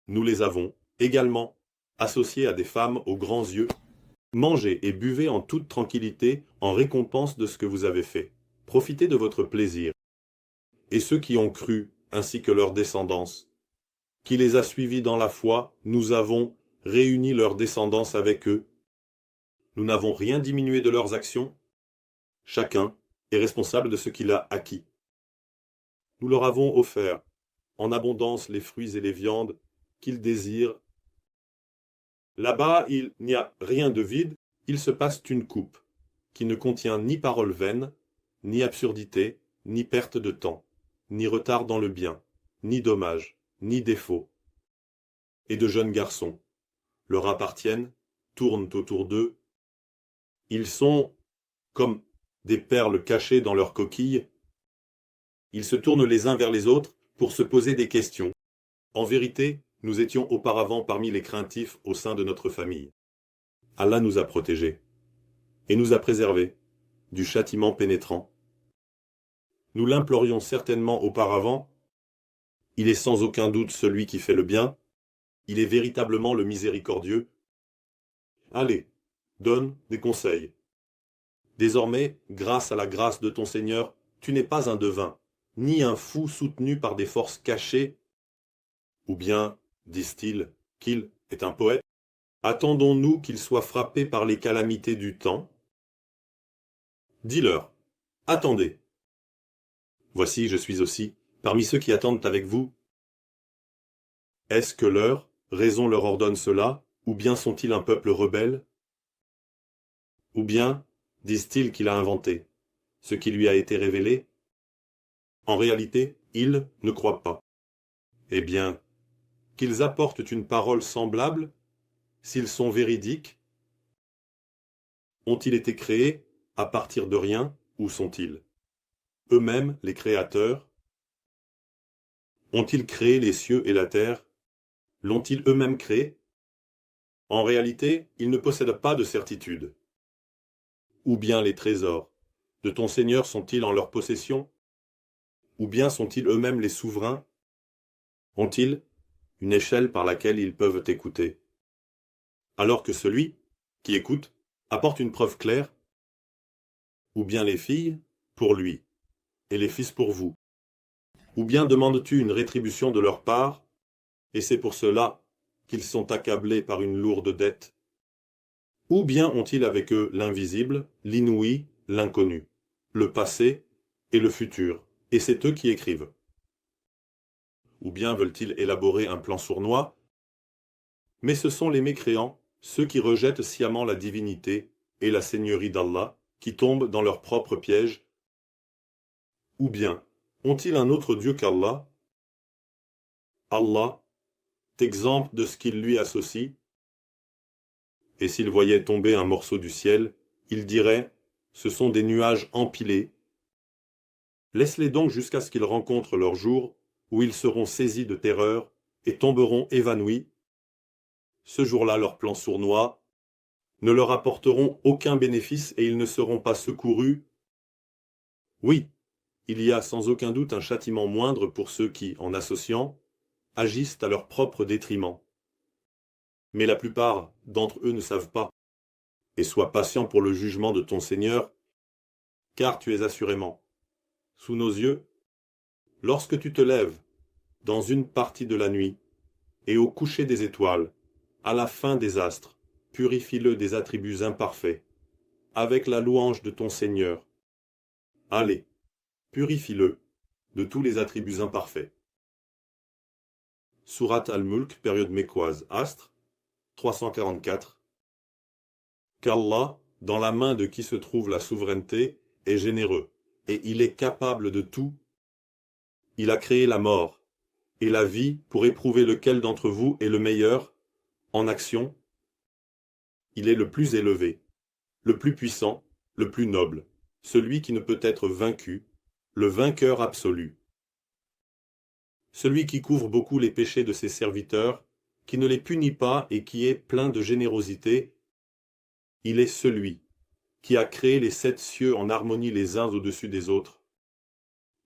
Nous les avons, également, associés à des femmes aux grands yeux. Mangez et buvez en toute tranquillité en récompense de ce que vous avez fait. Profitez de votre plaisir. Et ceux qui ont cru, ainsi que leur descendance, qui les a suivis dans la foi, nous avons réuni leur descendance avec eux. Nous n'avons rien diminué de leurs actions. Chacun est responsable de ce qu'il a acquis. Nous leur avons offert en abondance les fruits et les viandes qu'ils désirent. Là-bas, il n'y a rien de vide, il se passe une coupe, qui ne contient ni paroles vaines, ni absurdité, ni perte de temps, ni retard dans le bien, ni dommage, ni défaut. Et de jeunes garçons leur appartiennent, tournent autour d'eux. Ils sont comme des perles cachées dans leurs coquilles. Ils se tournent les uns vers les autres pour se poser des questions. En vérité, nous étions auparavant parmi les craintifs au sein de notre famille. Allah nous a protégés et nous a préservés du châtiment pénétrant. Nous l'implorions certainement auparavant. Il est sans aucun doute celui qui fait le bien. Il est véritablement le miséricordieux. Allez, donne des conseils. Désormais, grâce à la grâce de ton Seigneur, tu n'es pas un devin, ni un fou soutenu par des forces cachées. Ou bien, disent-ils, qu'il est un poète? Attendons-nous qu'il soit frappé par les calamités du temps? Dis-leur, attendez. Voici, je suis aussi parmi ceux qui attendent avec vous. Est-ce que leur raison leur ordonne cela, ou bien sont-ils un peuple rebelle? Ou bien disent-ils qu'il a inventé ce qui lui a été révélé? En réalité, ils ne croient pas. Eh bien, qu'ils apportent une parole semblable, s'ils sont véridiques. Ont-ils été créés à partir de rien, ou sont-ils eux-mêmes les créateurs? Ont-ils créé les cieux et la terre? L'ont-ils eux-mêmes créé? En réalité, ils ne possèdent pas de certitude. Ou bien les trésors de ton Seigneur sont-ils en leur possession? Ou bien sont-ils eux-mêmes les souverains? Ont-ils une échelle par laquelle ils peuvent écouter? Alors que celui qui écoute apporte une preuve claire? Ou bien les filles pour lui, et les fils pour vous? Ou bien demandes-tu une rétribution de leur part, et c'est pour cela qu'ils sont accablés par une lourde dette? Ou bien ont-ils avec eux l'invisible, l'inouï, l'inconnu, le passé et le futur, et c'est eux qui écrivent. Ou bien veulent-ils élaborer un plan sournois? Mais ce sont les mécréants, ceux qui rejettent sciemment la divinité et la seigneurie d'Allah, qui tombent dans leur propre piège. Ou bien, ont-ils un autre Dieu qu'Allah? Allah, t'exemple de ce qu'ils lui associent. Et s'ils voyaient tomber un morceau du ciel, ils diraient, ce sont des nuages empilés. Laisse-les donc jusqu'à ce qu'ils rencontrent leur jour, où ils seront saisis de terreur et tomberont évanouis. Ce jour-là, leurs plans sournois ne leur apporteront aucun bénéfice et ils ne seront pas secourus. Oui, il y a sans aucun doute un châtiment moindre pour ceux qui, en associant, agissent à leur propre détriment. Mais la plupart d'entre eux ne savent pas. Et sois patient pour le jugement de ton Seigneur, car tu es assurément, sous nos yeux, lorsque tu te lèves, dans une partie de la nuit, et au coucher des étoiles, à la fin des astres, purifie-le des attributs imparfaits, avec la louange de ton Seigneur. Allez, purifie-le de tous les attributs imparfaits. Sourate Al-Mulk, période mécoise, astre, 344. Qu'Allah, dans la main de qui se trouve la souveraineté, est généreux, et il est capable de tout. Il a créé la mort et la vie pour éprouver lequel d'entre vous est le meilleur en action. Il est le plus élevé, le plus puissant, le plus noble, celui qui ne peut être vaincu, le vainqueur absolu. Celui qui couvre beaucoup les péchés de ses serviteurs, qui ne les punit pas et qui est plein de générosité, il est celui qui a créé les 7 cieux en harmonie les uns au-dessus des autres.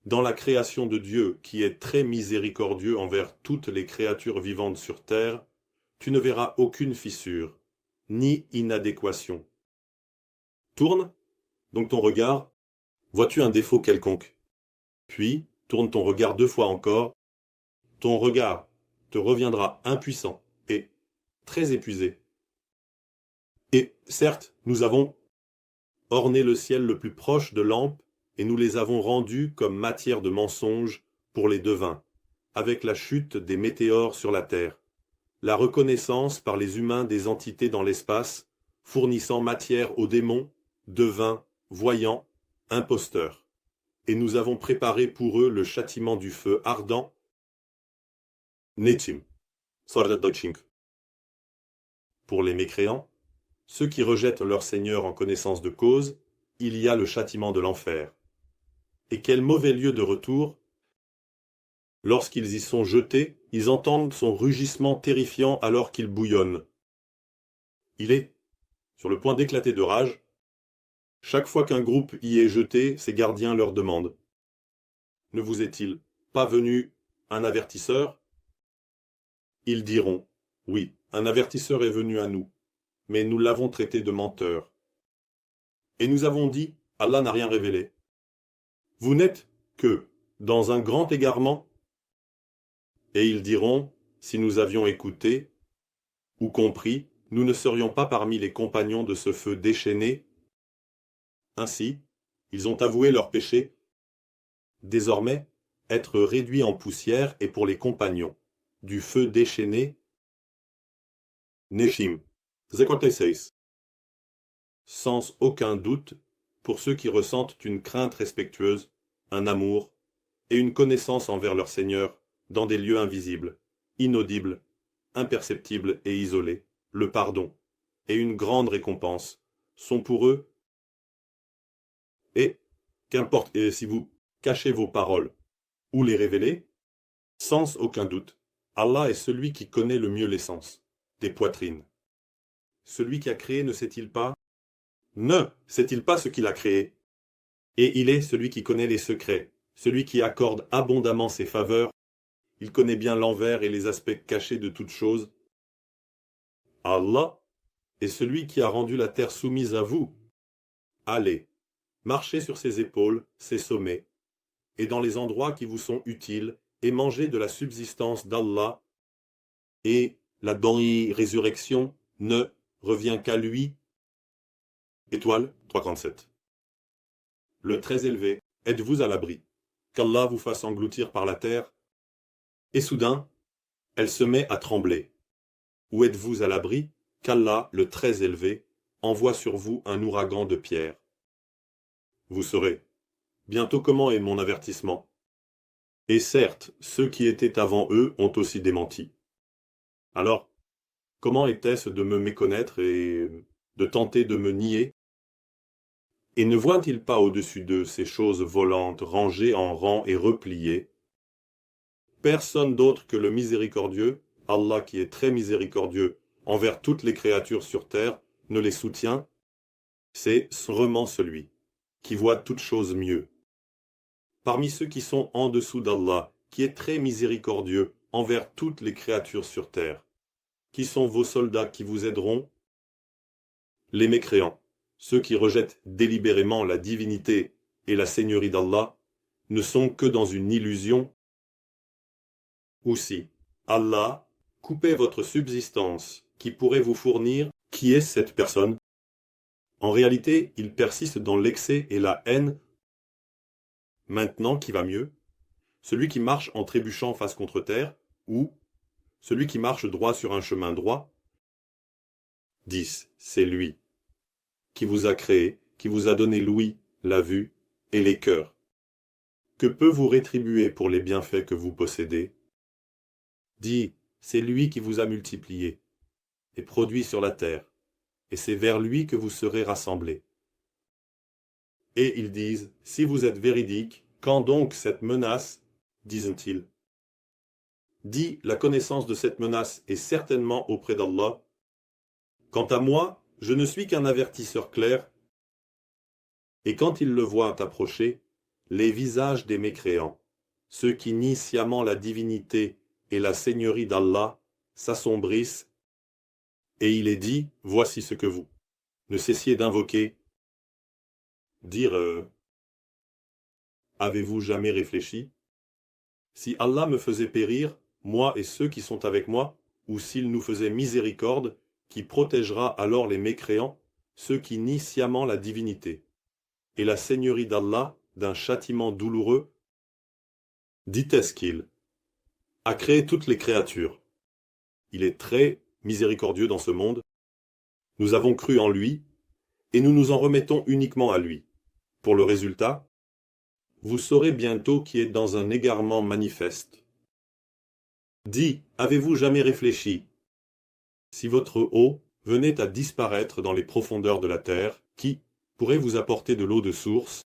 Dans la création de Dieu, qui est très miséricordieux envers toutes les créatures vivantes sur terre, tu ne verras aucune fissure, ni inadéquation. Tourne donc ton regard, vois-tu un défaut quelconque? Puis, tourne ton regard 2 fois encore, ton regard te reviendra impuissant et très épuisé. Et certes, nous avons orné le ciel le plus proche de lampes, et nous les avons rendus comme matière de mensonge pour les devins, avec la chute des météores sur la terre, la reconnaissance par les humains des entités dans l'espace, fournissant matière aux démons, devins, voyants, imposteurs. Et nous avons préparé pour eux le châtiment du feu ardent. Netim. Pour les mécréants, ceux qui rejettent leur Seigneur en connaissance de cause, il y a le châtiment de l'enfer. Et quel mauvais lieu de retour! Lorsqu'ils y sont jetés, ils entendent son rugissement terrifiant alors qu'il bouillonne. Il est sur le point d'éclater de rage. Chaque fois qu'un groupe y est jeté, ses gardiens leur demandent: ne vous est-il pas venu un avertisseur? Ils diront: oui, un avertisseur est venu à nous, mais nous l'avons traité de menteur. Et nous avons dit: Allah n'a rien révélé. Vous n'êtes que dans un grand égarement? Et ils diront: si nous avions écouté ou compris, nous ne serions pas parmi les compagnons de ce feu déchaîné. Ainsi, ils ont avoué leur péché. Désormais, être réduit en poussière est pour les compagnons du feu déchaîné. Neshim 56. Sans aucun doute, pour ceux qui ressentent une crainte respectueuse, un amour et une connaissance envers leur Seigneur dans des lieux invisibles, inaudibles, imperceptibles et isolés, le pardon et une grande récompense sont pour eux. Et qu'importe si vous cachez vos paroles ou les révélez, sans aucun doute, Allah est celui qui connaît le mieux l'essence des poitrines. Celui qui a créé ne sait-il pas ce qu'il a créé? Et il est celui qui connaît les secrets, celui qui accorde abondamment ses faveurs. Il connaît bien l'envers et les aspects cachés de toutes choses. Allah est celui qui a rendu la terre soumise à vous. Allez, marchez sur ses épaules, ses sommets, et dans les endroits qui vous sont utiles, et mangez de la subsistance d'Allah, et la résurrection ne revient qu'à lui. Étoile 347. le très élevé, êtes-vous à l'abri qu'Allah vous fasse engloutir par la terre? Et soudain, elle se met à trembler. Ou êtes-vous à l'abri qu'Allah, le très élevé, envoie sur vous un ouragan de pierres? Vous saurez bientôt comment est mon avertissement. Et certes, ceux qui étaient avant eux ont aussi démenti. Alors, comment était-ce de me méconnaître et de tenter de me nier? Et ne voient-ils pas au-dessus d'eux ces choses volantes, rangées en rangs et repliées? Personne d'autre que le miséricordieux, Allah qui est très miséricordieux envers toutes les créatures sur terre, ne les soutient. C'est vraiment celui qui voit toutes choses mieux. Parmi ceux qui sont en dessous d'Allah, qui est très miséricordieux envers toutes les créatures sur terre, qui sont vos soldats qui vous aideront? Les mécréants, ceux qui rejettent délibérément la divinité et la seigneurie d'Allah, ne sont que dans une illusion. Ou si Allah coupait votre subsistance qui pourrait vous fournir, qui est cette personne? En réalité, il persiste dans l'excès et la haine. Maintenant, qui va mieux? Celui qui marche en trébuchant face contre terre, ou celui qui marche droit sur un chemin droit? 10. C'est lui qui vous a créé, qui vous a donné l'ouïe, la vue et les cœurs. Que peut vous rétribuer pour les bienfaits que vous possédez? Dis, c'est lui qui vous a multiplié et produit sur la terre, et c'est vers lui que vous serez rassemblés. Et ils disent, si vous êtes véridiques, quand donc cette menace, disent-ils? Dis, la connaissance de cette menace est certainement auprès d'Allah. Quant à moi, je ne suis qu'un avertisseur clair. Et quand ils le voient approcher, les visages des mécréants, ceux qui nient sciemment la divinité et la seigneurie d'Allah, s'assombrissent, et il est dit, voici ce que vous ne cessiez d'invoquer. Dire, avez-vous jamais réfléchi? Si Allah me faisait périr, moi et ceux qui sont avec moi, ou s'il nous faisait miséricorde, qui protégera alors les mécréants, ceux qui nient sciemment la divinité et la seigneurie d'Allah d'un châtiment douloureux? Dit-est qu'il a créé toutes les créatures. Il est très miséricordieux dans ce monde. Nous avons cru en lui, et nous nous en remettons uniquement à lui. Pour le résultat, vous saurez bientôt qui est dans un égarement manifeste. Dis, avez-vous jamais réfléchi? Si votre eau venait à disparaître dans les profondeurs de la terre, qui pourrait vous apporter de l'eau de source,